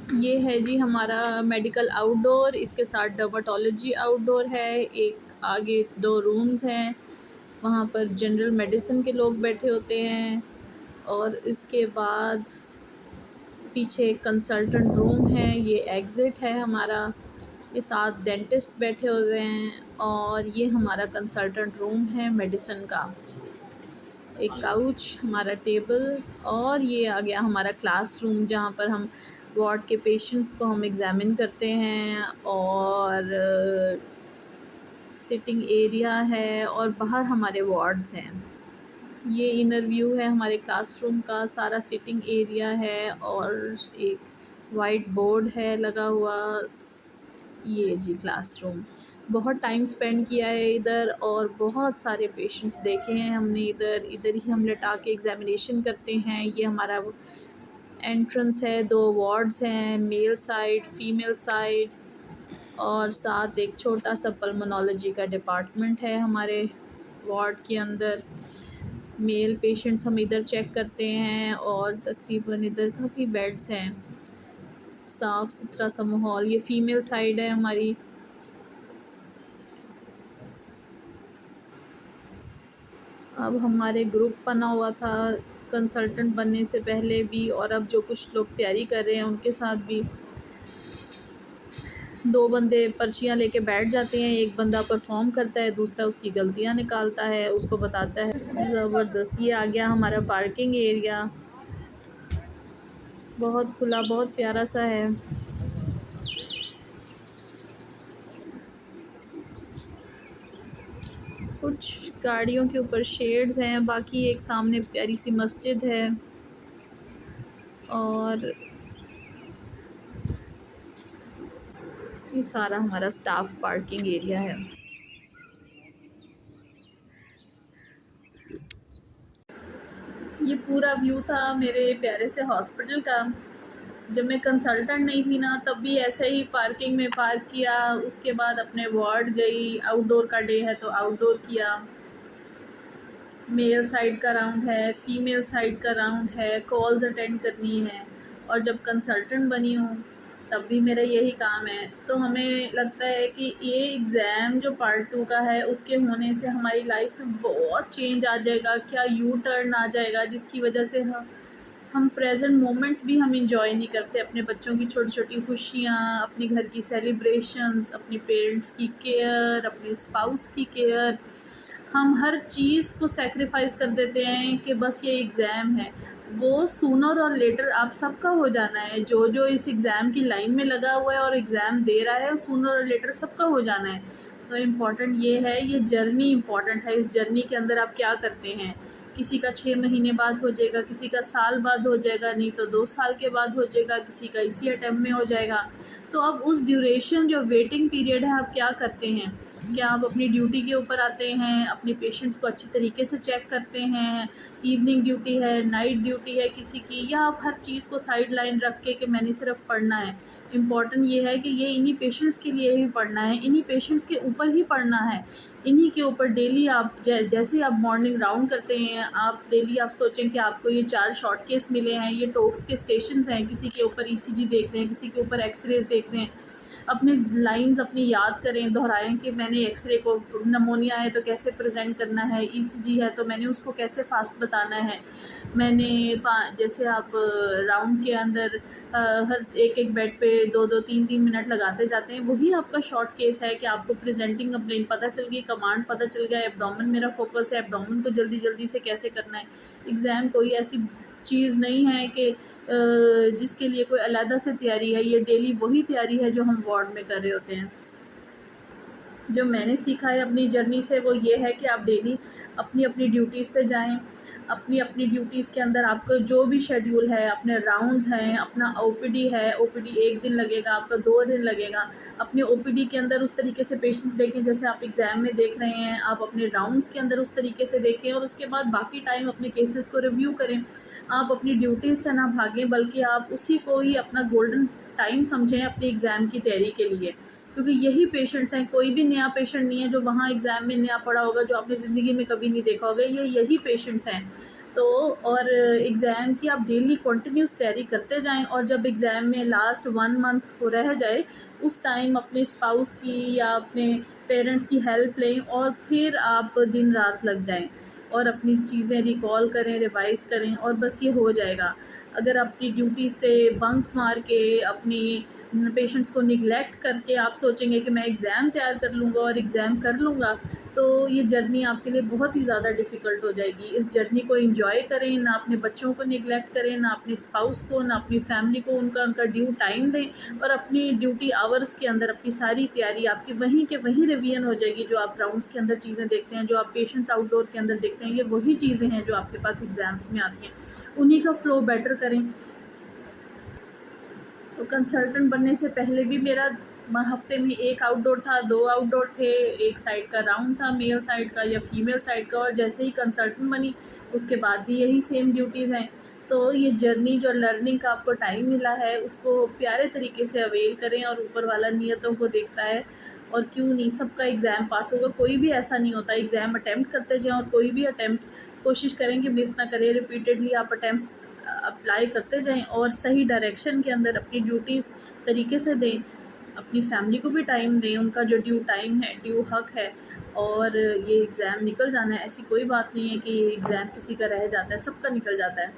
ये है जी हमारा मेडिकल आउटडोर, इसके साथ डर्माटोलॉजी आउटडोर है। एक आगे 2 रूम्स हैं, वहाँ पर जनरल मेडिसिन के लोग बैठे होते हैं। और इसके बाद पीछे एक कंसल्टेंट रूम है, ये एग्ज़िट है हमारा। ये 7 डेंटिस्ट बैठे हुए हैं और ये हमारा कंसल्टेंट रूम है मेडिसिन का। एक काउच, हमारा टेबल, और ये आ गया हमारा क्लासरूम जहाँ पर हम वार्ड के पेशेंट्स को हम एग्ज़ामिन करते हैं। और सिटिंग एरिया है और बाहर हमारे वार्ड्स हैं। ये इनर व्यू है हमारे क्लासरूम का, सारा सिटिंग एरिया है और एक वाइट बोर्ड है लगा हुआ। ये जी क्लासरूम, बहुत टाइम स्पेंड किया है इधर और बहुत सारे पेशेंट्स देखे हैं हमने इधर। इधर ही हम लेटा के एग्ज़ामिनेशन करते हैं। ये हमारा एंट्रेंस है, 2 वार्ड्स हैं, मेल साइड, फीमेल साइड, और साथ एक छोटा सा पल्मोनोलॉजी का डिपार्टमेंट है हमारे वार्ड के अंदर। मेल पेशेंट्स हम इधर चेक करते हैं और तकरीबन इधर काफ़ी बेड्स हैं, साफ़ सुथरा सा माहौल। ये फ़ीमेल साइड है हमारी। अब हमारे ग्रुप बना हुआ था कंसल्टेंट बनने से पहले भी, और अब जो कुछ लोग तैयारी कर रहे हैं उनके साथ भी। 2 बंदे पर्चियाँ लेके बैठ जाते हैं, एक बंदा परफॉर्म करता है, दूसरा उसकी गलतियाँ निकालता है, उसको बताता है। ज़बरदस्त, ये आ गया हमारा पार्किंग एरिया, बहुत खुला, बहुत प्यारा सा है। कुछ गाड़ियों के ऊपर शेड्स हैं, बाकी एक सामने प्यारी सी मस्जिद है। और ये सारा हमारा स्टाफ पार्किंग एरिया है। ये पूरा व्यू था मेरे प्यारे से हॉस्पिटल का। जब मैं कंसल्टेंट नहीं थी ना, तब भी ऐसे ही पार्किंग में पार्क किया। उसके बाद अपने वार्ड गई, आउटडोर का डे है तो आउटडोर किया। मेल साइड का राउंड है, फीमेल साइड का राउंड है, कॉल्स अटेंड करनी है। और जब कंसल्टेंट बनी हूँ तब भी मेरा यही काम है। तो हमें लगता है कि ये एग्ज़ाम जो पार्ट 2 का है, उसके होने से हमारी लाइफ में बहुत चेंज आ जाएगा, क्या यू टर्न आ जाएगा, जिसकी वजह से हम प्रेजेंट मोमेंट्स भी हम इंजॉय नहीं करते। अपने बच्चों की छोटी छोटी खुशियाँ, अपने घर की सेलिब्रेशंस, अपने पेरेंट्स की केयर, अपने स्पाउस की केयर, हम हर चीज़ को सेक्रीफाइस कर देते हैं कि बस ये एग्ज़ाम है। वो सूनर और लेटर आप सबका हो जाना है। जो जो इस एग्ज़ाम की लाइन में लगा हुआ है और एग्ज़ाम दे रहा है, सूनर और लेटर सबका हो जाना है। तो इम्पॉर्टेंट ये है, ये जर्नी इम्पॉर्टेंट है। इस जर्नी के अंदर आप क्या करते हैं, किसी का 6 महीने बाद हो जाएगा, किसी का साल बाद हो जाएगा, नहीं तो 2 साल के बाद हो जाएगा, किसी का इसी अटेम्प्ट में हो जाएगा। तो अब उस ड्यूरेशन जो वेटिंग पीरियड है, आप क्या करते हैं? क्या आप अपनी ड्यूटी के ऊपर आते हैं, अपने पेशेंट्स को अच्छी तरीके से चेक करते हैं? इवनिंग ड्यूटी है, नाइट ड्यूटी है किसी की, या आप हर चीज़ को साइड लाइन रख के कि मैंने सिर्फ पढ़ना है? इम्पॉर्टेंट ये है कि ये इन्हीं पेशेंट्स के लिए ही पढ़ना है, इन्हीं पेशेंट्स के ऊपर ही पढ़ना है। इन्हीं के ऊपर डेली आप जैसे आप मॉर्निंग राउंड करते हैं, आप डेली आप सोचें कि आपको ये 4 शॉर्ट केस मिले हैं, ये टॉक्स के स्टेशंस हैं, किसी के ऊपर ईसीजी देख रहे हैं, किसी के ऊपर एक्सरेज देख रहे हैं। अपनी लाइंस अपनी याद करें, दोहराएं कि मैंने एक्सरे को, नमोनिया है तो कैसे प्रेजेंट करना है, ईसीजी है तो मैंने उसको कैसे फास्ट बताना है। मैंने जैसे आप राउंड के अंदर हर एक एक बेड पे 2-2 3-3 मिनट लगाते जाते हैं, वही आपका शॉर्ट केस है कि आपको प्रेजेंटिंग कंप्लेन पता चल गई, कमांड पता चल गया, एब्डोमेन मेरा फोकस है, एब्डोमेन को जल्दी जल्दी से कैसे करना है। एग्ज़ाम कोई ऐसी चीज़ नहीं है कि जिसके लिए कोई अलग से तैयारी है। ये डेली वही तैयारी है जो हम वार्ड में कर रहे होते हैं। जो मैंने सीखा है अपनी जर्नी से, वो ये है कि आप डेली अपनी अपनी ड्यूटीज़ पे जाएं। अपनी अपनी ड्यूटीज़ के अंदर आपका जो भी शेड्यूल है, अपने राउंड्स हैं, अपना ओपीडी है, ओपीडी 1 दिन लगेगा, आपका 2 दिन लगेगा। अपने ओपीडी के अंदर उस तरीके से पेशेंट्स देखें जैसे आप एग्ज़ाम में देख रहे हैं, आप अपने राउंड्स के अंदर उस तरीके से देखें, और उसके बाद बाकी टाइम अपने केसेस को रिव्यू करें। आप अपनी ड्यूटीज़ से ना भागें, बल्कि आप उसी को ही अपना गोल्डन टाइम समझें अपने एग्ज़ाम की तैयारी के लिए। क्योंकि यही पेशेंट्स हैं, कोई भी नया पेशेंट नहीं है जो वहाँ एग्ज़ाम में नया पड़ा होगा, जो आपने ज़िंदगी में कभी नहीं देखा होगा। ये यही पेशेंट्स हैं। तो और एग्ज़ाम की आप डेली कंटिन्यूस तैयारी करते जाएं, और जब एग्ज़ाम में लास्ट 1 मंथ हो रह जाए, उस टाइम अपने स्पाउस की या अपने पेरेंट्स की हेल्प लें और फिर आप दिन रात लग जाएं और अपनी चीज़ें रिकॉल करें, रिवाइज़ करें, और बस ये हो जाएगा। अगर अपनी ड्यूटी से बंक मार के अपनी पेशेंट्स को निगलेक्ट करके आप सोचेंगे कि मैं एग्ज़ाम तैयार कर लूँगा और एग्ज़ाम कर लूँगा, तो ये जर्नी आपके लिए बहुत ही ज़्यादा डिफ़िकल्ट हो जाएगी। इस जर्नी को एंजॉय करें, ना अपने बच्चों को निगलेक्ट करें, ना अपने स्पाउस को, ना अपनी फैमिली को उनका ड्यू टाइम दें, और अपनी ड्यूटी आवर्स के अंदर अपनी सारी तैयारी आपकी वहीं के वहीं रिवीजन हो जाएगी। जो आप राउंड्स के अंदर चीज़ें देखते हैं, जो आप पेशेंट्स आउटडोर के अंदर देखते हैं, ये वही चीज़ें हैं जो आपके पास एग्ज़ाम्स में आती हैं। उन्हीं का फ़्लो बेटर करें। तो कंसल्टेंट बनने से पहले भी मेरा हफ्ते में 1 आउटडोर था, 2 आउटडोर थे, 1 साइड का राउंड था मेल साइड का या फीमेल साइड का, और जैसे ही कंसल्टेंट बनी उसके बाद भी यही सेम ड्यूटीज़ हैं। तो ये जर्नी जो लर्निंग का आपको टाइम मिला है, उसको प्यारे तरीके से अवेल करें, और ऊपर वाला नियतों को देखता है, और क्यों नहीं, सबका एग्ज़ाम पास होगा। कोई भी ऐसा नहीं होता, एग्ज़ाम अटैम्प्ट करते जाएँ, और कोई भी अटैम्प्ट कोशिश करें कि मिस ना करें। रिपीटेडली आप अटैम्प्ट्स अप्लाई करते जाएं और सही डायरेक्शन के अंदर अपनी ड्यूटीज़ तरीके से दें, अपनी फैमिली को भी टाइम दें, उनका जो ड्यू टाइम है, ड्यू हक है, और ये एग्ज़ाम निकल जाना है। ऐसी कोई बात नहीं है कि ये एग्ज़ाम किसी का रह जाता है, सबका निकल जाता है।